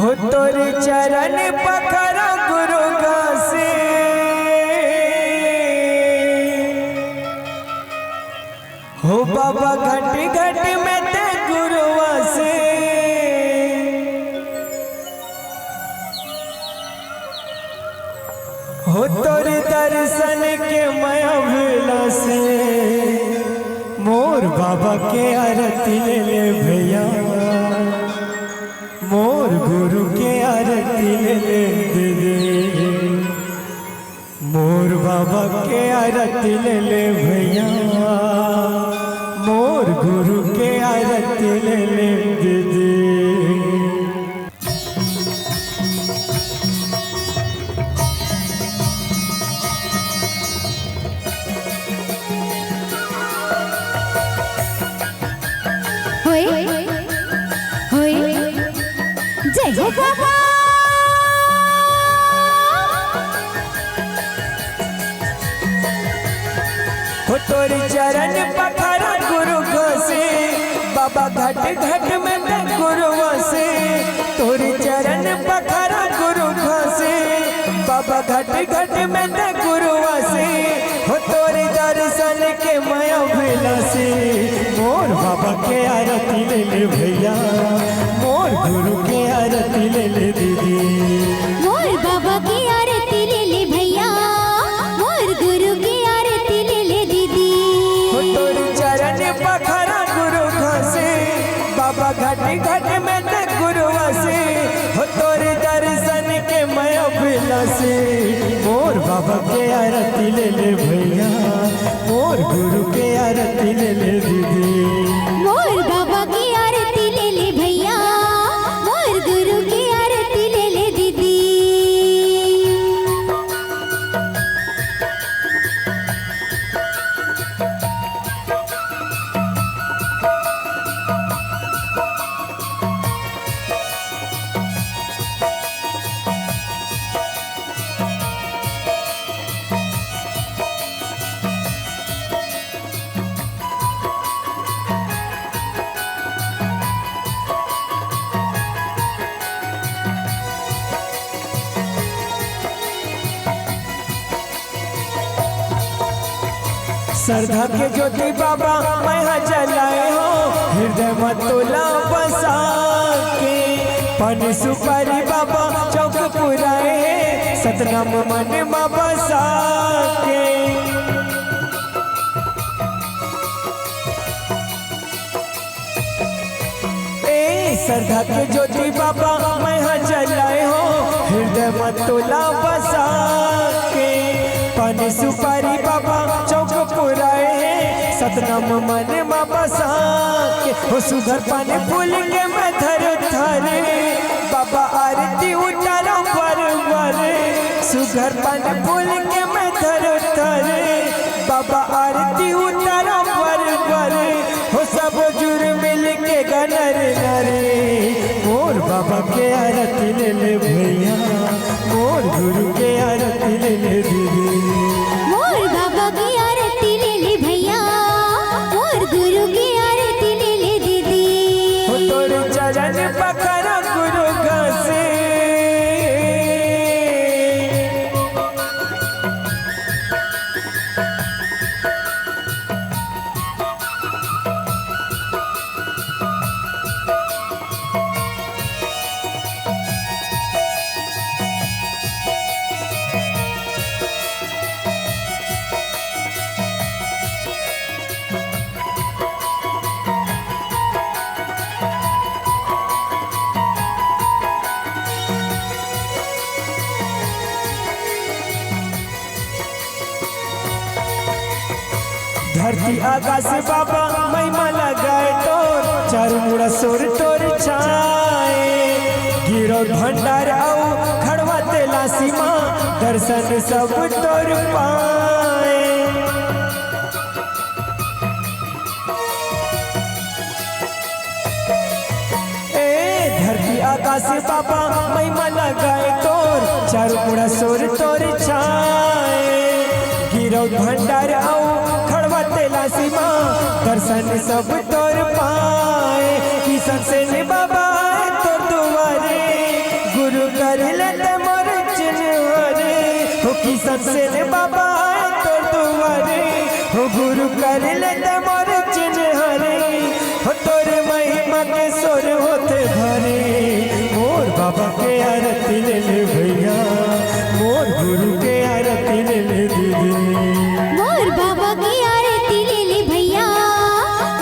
हो तोरे चरण पखरा गुरु गासे हो बाबा घट घट में ते गुरुआ से हो तोरे दर्शन के माया भूला से मोर बाबा के आरती ले ले भैया मोर गुरु के आरती ले ले दे मोर बाबा के आरती ले ले भैया मोर गुरु के आरती ले ले दे जय हो बाबा हो तोरी चरण पखरा गुरु घसे बाबा घट घट में ते गुरु से तोरी चरण पखरा गुरु घसे बाबा घट घट में ते गुरु से हो तोरी दर्शन के माया भैला से मोर बाबा के आरती ले ले भैया मोर गुरु के आरती ले ले दीदी मोर बाबा की आरती ले ले भैया मोर गुरु की आरती ले ले दीदी हो तोरी चरण पखरा गुरु घसे बाबा घट घट में ते गुरु से हो तोरे दर्शन के माया भैला से मोर बाबा के आरती ले ले भैया मोर गुरु के आरती ले ले दीदी मोर बाबा की आरती ले ले भैया मोर गुरु की आरती ले ले दीदी श्रद्धा के ज्योति बाबा मैं जलाए हो हृदय मतुला बसा के पन सुपारी बाबा चौक पुराए सतनाम मन में बसा के श्रद्धा के ज्योति बाबा मैं जलाए हो हृदय मतुला बसा के पानी सुपारी बाबा चौक पुराए सतनाम मन में बसा के हो सुघर पानी फूल के मैं धर धरे बाबा आरती उतारा पर सुघर पानी फूल के मैं धर धरे बाबा आरती उतारा पर हो सब जुर मिल के गनर नरे मोर बाबा के आरती ले ले भैया मोर गुरु के आरती ले ले दीदी मोर बाबा की आरती ले ले भैया मोर गुरु की आरती ले ले दीदी हो तोरे चरण पकड़ा गुरु घसे धरती आकाश बाबा महिमा लगाए तोर चारू मुड़ा सोर तोर छाए गिरो भंडार आओ खड़वा तेला सीमा दर्शन सब तोर पाए धरती आकाश बाबा महिमा लगाए तोर चारू मुड़ा सोर तोर छाए गिरो भंडार आओ खड़वा तेला सीमा दर्शन सब तोर पाए किशन से बाबा तो दुआरे कर लेते मोर चिन्हरे हो किसन से बाबा आए तो दुआरे हो गुरु कर लेते मोर चिन्हरे हो तोरे महिमा के सोर होते भरे मोर बाबा के आरती ले ले भैया मोर गुरु के आरती ले ले दीदी मोर बाबा की आरती ले ले भैया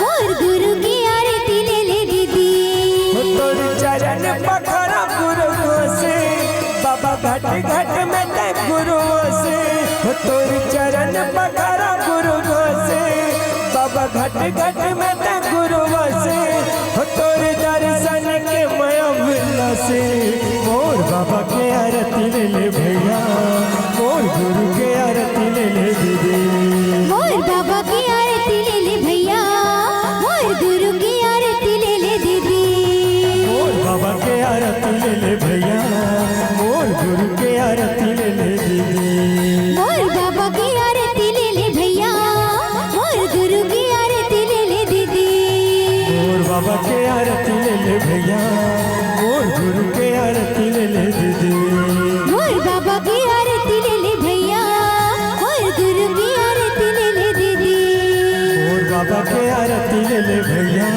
मोर गुरु की आरती ले ले दीदी तोर चरण पखरा गुरु से बाबा घट घट में ते गुरु से तोर चरण पखरा गुरु से बाबा घट घट में ते गुरु से तोर दर्शन के माया मिला से मोर बाबा के आरती ले ले भैया मोर गुरु के आरती ले ले दीदी मोर बाबा की आरती ले ले भैया मोर गुरु की आरती ले ले दीदी मोर बाबा के आरती ले ले भैया मोर गुरु के आरती ले ले दीदी मोर बाबा की आरती ले ले भैया मोर गुरु की आरती ले ले दीदी मोर बाबा के आरती ले ले भैया मोर गुरु के आरती ले ले दीदी मोर बाबा की आरती ले ले भैया मोर गुरु की आरती ले ले दीदी मोर बाबा के आरती ले ले भैया